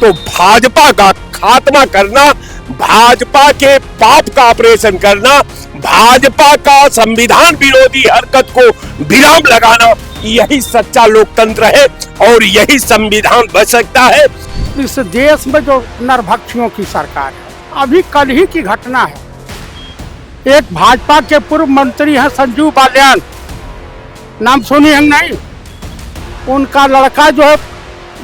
तो भाजपा का खात्मा करना, भाजपा के पाप का ऑपरेशन करना, भाजपा का संविधान विरोधी हरकत को विराम लगाना, यही सच्चा लोकतंत्र है और यही संविधान बच सकता है। इस देश में जो नरभक्षियों की सरकार है, अभी कल ही की घटना है। एक भाजपा के पूर्व मंत्री हैं संजीव बालियान, नाम सुनी है नहीं? उनका लड़का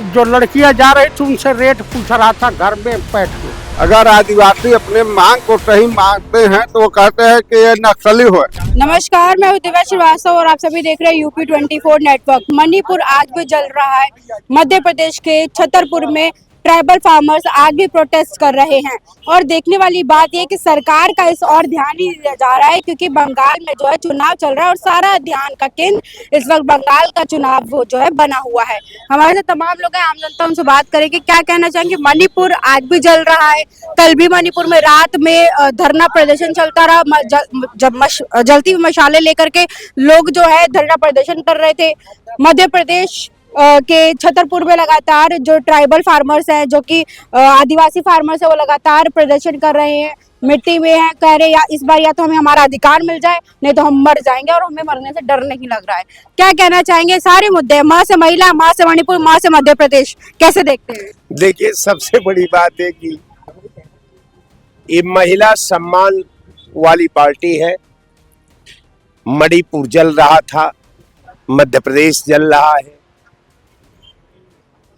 जो लड़कियां जा रही थी उनसे रेट पूछ रहा था घर में बैठ के। अगर आदिवासी अपने मांग को सही मांगते हैं तो वो कहते हैं कि ये नक्सली हो। नमस्कार, मैं हूं दिव्या श्रीवास्तव और आप सभी देख रहे हैं यूपी 24 नेटवर्क। मणिपुर आज भी जल रहा है। मध्य प्रदेश के छतरपुर में ट्राइबल फार्मर्स आज भी प्रोटेस्ट कर रहे हैं और देखने वाली बात यह कि सरकार का इस और ध्यान नहीं दिया जा रहा है, क्योंकि बंगाल में जो है चुनाव चल रहा है और सारा ध्यान का केंद्र इस वक्त बंगाल का चुनाव वो जो है बना हुआ है। हमारे साथ तमाम लोग हैं, आम जनता उनसे बात करेंगे क्या कहना चाहेंगे। मणिपुर आज भी जल रहा है। कल भी मणिपुर में रात में धरना प्रदर्शन चलता रहा। जब जलती हुई मशालें लेकर के लोग जो है धरना प्रदर्शन कर रहे थे। मध्य प्रदेश के छतरपुर में लगातार जो ट्राइबल फार्मर्स हैं, जो कि आदिवासी फार्मर्स है, वो लगातार प्रदर्शन कर रहे हैं, मिट्टी में हैं, कह रहे इस बार या तो हमें हमारा अधिकार मिल जाए, नहीं तो हम मर जाएंगे और हमें मरने से डर नहीं लग रहा है। क्या कहना चाहेंगे? सारे मुद्दे, माँ से महिला, माँ से मणिपुर, माँ से मध्य प्रदेश, कैसे देखते हैं? देखिए, सबसे बड़ी बात है कि ये महिला सम्मान वाली पार्टी है। मणिपुर जल रहा था, मध्य प्रदेश जल रहा है।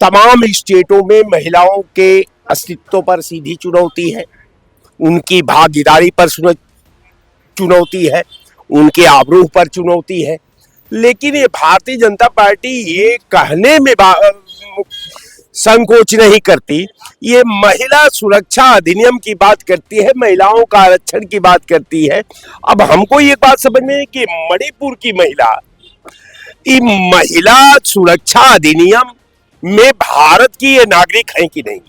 तमाम स्टेटों में महिलाओं के अस्तित्व पर सीधी चुनौती है, उनकी भागीदारी पर चुनौती है, उनके आबरूह पर चुनौती है। लेकिन ये भारतीय जनता पार्टी ये कहने में संकोच नहीं करती। ये महिला सुरक्षा अधिनियम की बात करती है, महिलाओं का आरक्षण की बात करती है। अब हमको ये बात समझ में कि मणिपुर की महिला सुरक्षा अधिनियम में भारत की ये नागरिक है कि नहीं?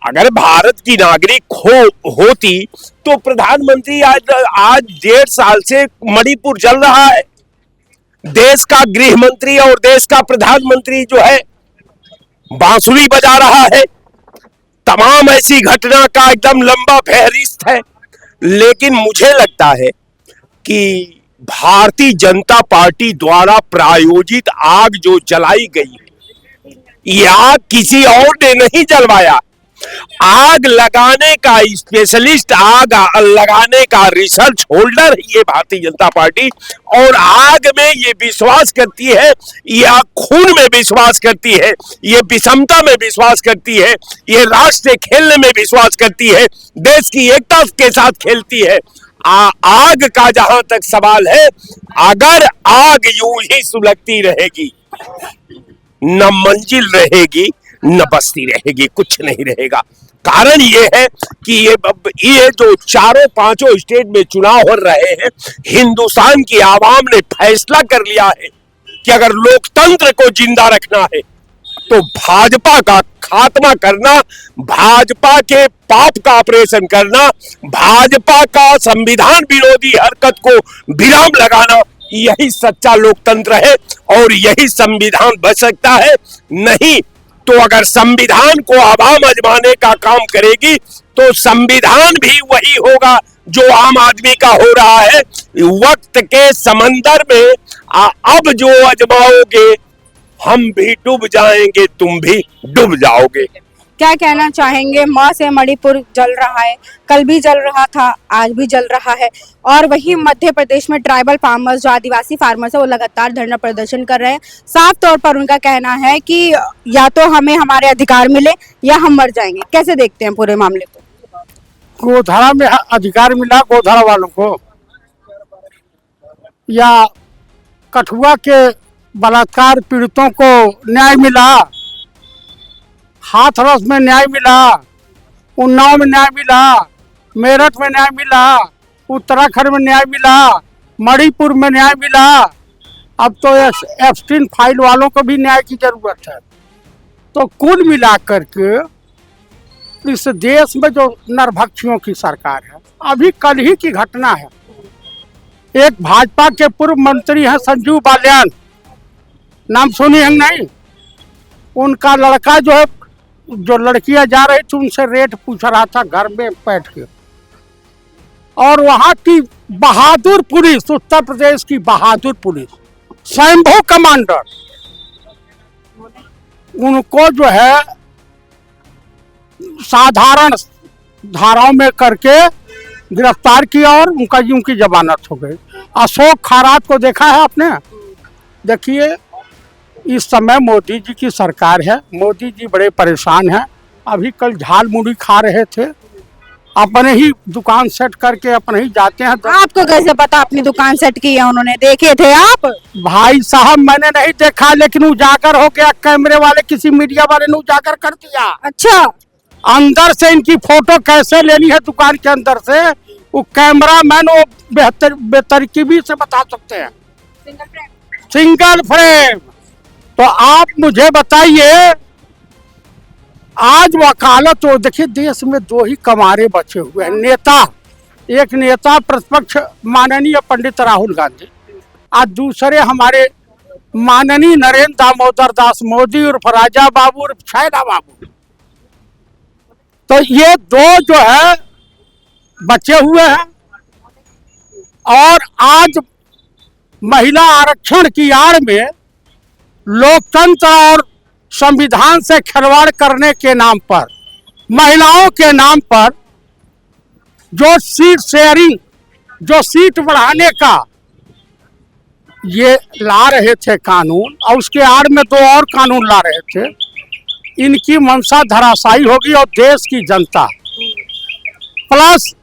अगर भारत की नागरिक होती तो प्रधानमंत्री आज 1.5 साल से मणिपुर जल रहा है। देश का गृह मंत्री और देश का प्रधानमंत्री जो है बांसुरी बजा रहा है। तमाम ऐसी घटना का एकदम लंबा फहरिस्त है। लेकिन मुझे लगता है कि भारतीय जनता पार्टी द्वारा प्रायोजित आग जो जलाई गई है, ये आग किसी और ने नहीं जलवाया। आग लगाने का स्पेशलिस्ट, आग लगाने का रिसर्च होल्डर ये भारतीय जनता पार्टी, और आग में ये विश्वास करती है, ये खून में विश्वास करती है, ये विषमता में विश्वास करती है, ये राष्ट्र से खेलने में विश्वास करती है, देश की एकता के साथ खेलती है। आग का जहां तक सवाल है, अगर आग यूं ही सुलगती रहेगी, न मंजिल रहेगी न बस्ती रहेगी, कुछ नहीं रहेगा। कारण ये है कि ये जो 4-5 स्टेट में चुनाव हो रहे हैं, हिंदुस्तान की आवाम ने फैसला कर लिया है कि अगर लोकतंत्र को जिंदा रखना है तो भाजपा का खात्मा करना, भाजपा के पाप का ऑपरेशन करना, भाजपा का संविधान विरोधी हरकत को विराम लगाना, यही सच्चा लोकतंत्र है और यही संविधान बच सकता है। नहीं तो अगर संविधान को आवाम आजमाने का काम करेगी तो संविधान भी वही होगा जो आम आदमी का हो रहा है। वक्त के समंदर में अब जो आजमाओगे, हम भी डूब जाएंगे, तुम भी डूब जाओगे। क्या कहना चाहेंगे? माँ से मणिपुर जल रहा है, कल भी जल रहा था, आज भी जल रहा है। और वहीं मध्य प्रदेश में ट्राइबल फार्मर्स, जो आदिवासी फार्मर्स है, वो लगातार धरना प्रदर्शन कर रहे हैं। साफ तौर पर उनका कहना है कि या तो हमें हमारे अधिकार मिले या हम मर जाएंगे। कैसे देखते हैं पूरे मामले को? गोधरा में अधिकार मिला गोधरा वालों को, या कठुआ के बलात्कार पीड़ितों को न्याय मिला, हाथरस में न्याय मिला, उन्नाव में न्याय मिला, मेरठ में न्याय मिला, उत्तराखंड में न्याय मिला, मणिपुर में न्याय मिला। अब तो एप्स्टीन फाइल वालों को भी न्याय की जरूरत है। तो कुल मिलाकर के इस देश में जो नरभक्षियों की सरकार है, अभी कल ही की घटना है। एक भाजपा के पूर्व मंत्री हैं संजीव बालियान, नाम सुनी है नहीं? उनका लड़का जो लड़कियां जा रही थी उनसे रेट पूछ रहा था घर में बैठ के। और वहां की बहादुर पुलिस, उत्तर प्रदेश की बहादुर पुलिस, स्वयंभू कमांडर, उनको जो है साधारण धाराओं में करके गिरफ्तार किया और उनकी जमानत हो गई। अशोक खरात को देखा है आपने? देखिए, इस समय मोदी जी की सरकार है, मोदी जी बड़े परेशान हैं। अभी कल झाल मुड़ी खा रहे थे, अपने ही दुकान सेट करके अपने ही जाते हैं। आपको कैसे पता अपनी दुकान सेट की है उन्होंने? देखे थे आप? भाई साहब, मैंने नहीं देखा, लेकिन उजागर हो गया, कैमरे वाले, किसी मीडिया वाले ने उजागर कर दिया। अच्छा, अंदर से इनकी फोटो कैसे लेनी है दुकान के अंदर से, वो कैमरा मैन वो बेतरकीबी से बता सकते हैं। Single frame. तो आप मुझे बताइए, आज वकालत हो, देखिए देश में दो ही कमारे बचे हुए हैं नेता। एक नेता प्रतिपक्ष माननीय पंडित राहुल गांधी, और दूसरे हमारे माननीय नरेंद्र दामोदर दास मोदी उर्फ राजा बाबू उर्फ छैला बाबू। तो ये दो जो है बचे हुए हैं। और आज महिला आरक्षण की आड़ में लोकतंत्र और संविधान से खिलवाड़ करने के नाम पर, महिलाओं के नाम पर जो सीट शेयरिंग, जो सीट बढ़ाने का ये ला रहे थे कानून, और उसके आड़ में दो और कानून ला रहे थे, इनकी मंशा धराशायी होगी। और देश की जनता प्लस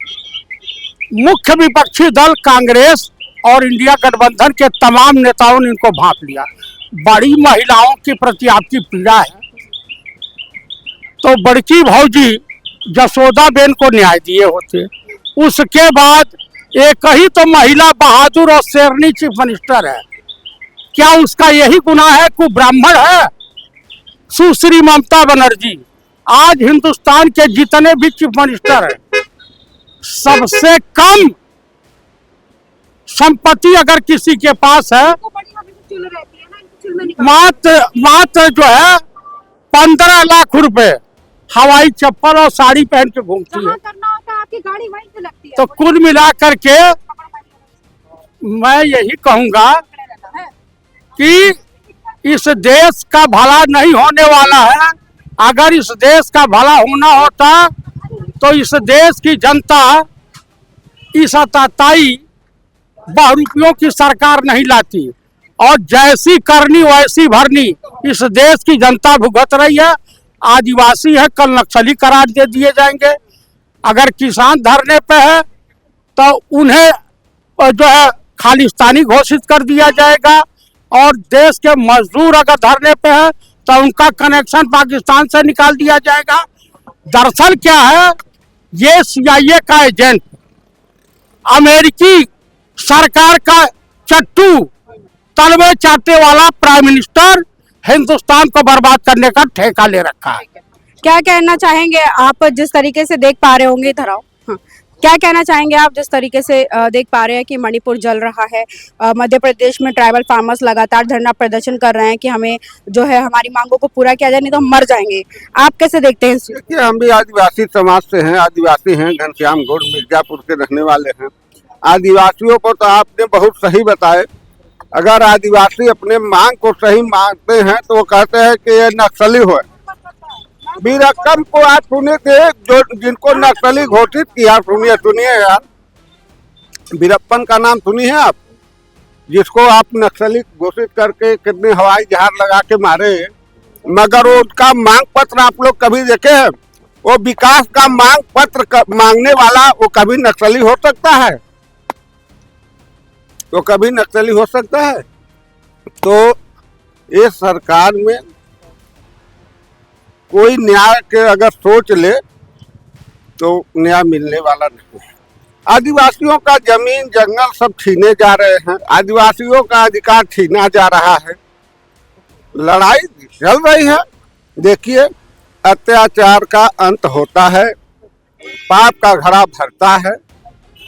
मुख्य विपक्षी दल कांग्रेस और इंडिया गठबंधन के तमाम नेताओं ने इनको भांप लिया। बड़ी महिलाओं के प्रति आपकी पीड़ा है, तो बड़की भौजी जसोदाबेन को न्याय दिए होते। उसके बाद एक ही तो महिला बहादुर और शेरनी चीफ मिनिस्टर है, क्या उसका यही गुनाह है कि ब्राह्मण है? सुश्री ममता बनर्जी आज हिंदुस्तान के जितने भी चीफ मिनिस्टर हैं, सबसे कम संपत्ति अगर किसी के पास है, मात्र जो है 15 लाख रुपए, हवाई चप्पल और साड़ी पहन के घूमती है। आपकी गाड़ी वहीं पे लगती है। तो कुल मिलाकर के मैं यही कहूंगा कि इस देश का भला नहीं होने वाला है। अगर इस देश का भला होना होता तो इस देश की जनता इस आताताई बहुरूपियों की सरकार नहीं लाती, और जैसी करनी वैसी भरनी इस देश की जनता भुगत रही है। आदिवासी है, कल नक्सली करार दे दिए जाएंगे। अगर किसान धरने पे है तो उन्हें जो है खालिस्तानी घोषित कर दिया जाएगा, और देश के मजदूर अगर धरने पे है तो उनका कनेक्शन पाकिस्तान से निकाल दिया जाएगा। दरअसल क्या है, ये CIA का एजेंट, अमेरिकी सरकार का चट्टू, तलवे चाटने वाला प्राइम मिनिस्टर हिंदुस्तान को बर्बाद करने का ठेका ले रखा है। क्या कहना चाहेंगे आप, जिस तरीके से देख पा रहे होंगे इधर आओ, हाँ, क्या कहना चाहेंगे आप जिस तरीके से देख पा रहे हैं कि मणिपुर जल रहा है, मध्य प्रदेश में ट्राइबल फार्मर्स लगातार धरना प्रदर्शन कर रहे हैं कि हमें जो है हमारी मांगों को पूरा किया जाए, नहीं तो हम मर जाएंगे। आप कैसे देखते हैं? देखिए, हम भी आदिवासी समाज से हैं, आदिवासी हैं, घनश्याम घोड़ मिर्जापुर के रहने वाले हैं। आदिवासियों को तो आपने बहुत सही बताए। अगर आदिवासी अपने मांग को सही मांगते हैं तो वो कहते हैं कि ये नक्सली हो। वीरक्कम को आज सुने थे, जो जिनको नक्सली घोषित किया, सुनिए यार, वीरप्पन का नाम सुनी है आप, जिसको आप नक्सली घोषित करके कितने हवाई जहाज लगा के मारे, मगर उसका मांग पत्र आप लोग कभी देखे हैं? वो विकास का मांग पत्र मांगने वाला वो कभी नक्सली हो सकता है? तो कभी नक्सली हो सकता है? तो इस सरकार में कोई न्याय के अगर सोच ले तो न्याय मिलने वाला नहीं है। आदिवासियों का जमीन जंगल सब छीने जा रहे हैं, आदिवासियों का अधिकार छीना जा रहा है, लड़ाई चल रही है। देखिए, अत्याचार का अंत होता है, पाप का घड़ा भरता है,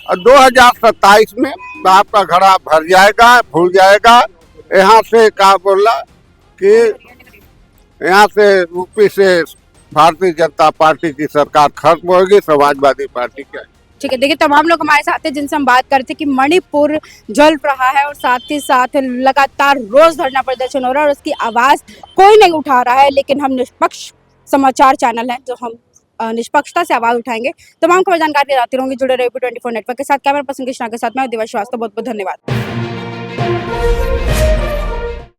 और 2027 में पाप का घड़ा भर जाएगा, भूल जाएगा। यहाँ से क्या बोला कि यहाँ से यूपी से भारतीय जनता पार्टी की सरकार खत्म होगी, समाजवादी पार्टी क्या। ठीक है, देखिए तमाम लोग हमारे साथ हैं जिनसे हम बात करते हैं कि मणिपुर जल रहा है और साथ ही साथ लगातार रोज धरना प्रदर्शन हो रहा है और उसकी आवाज कोई नहीं उठा रहा है, लेकिन हम निष्पक्ष समाचार चैनल है जो हम निष्पक्षता से आवाज उठाएंगे। तमाम खबर जानकारी आती रहूंगी, जुड़े रहिए यूपी 24 नेटवर्क के साथ। कैमरा पर्सन कृष्णा के साथ मैं दिव्या श्रीवास्तव, बहुत बहुत धन्यवाद।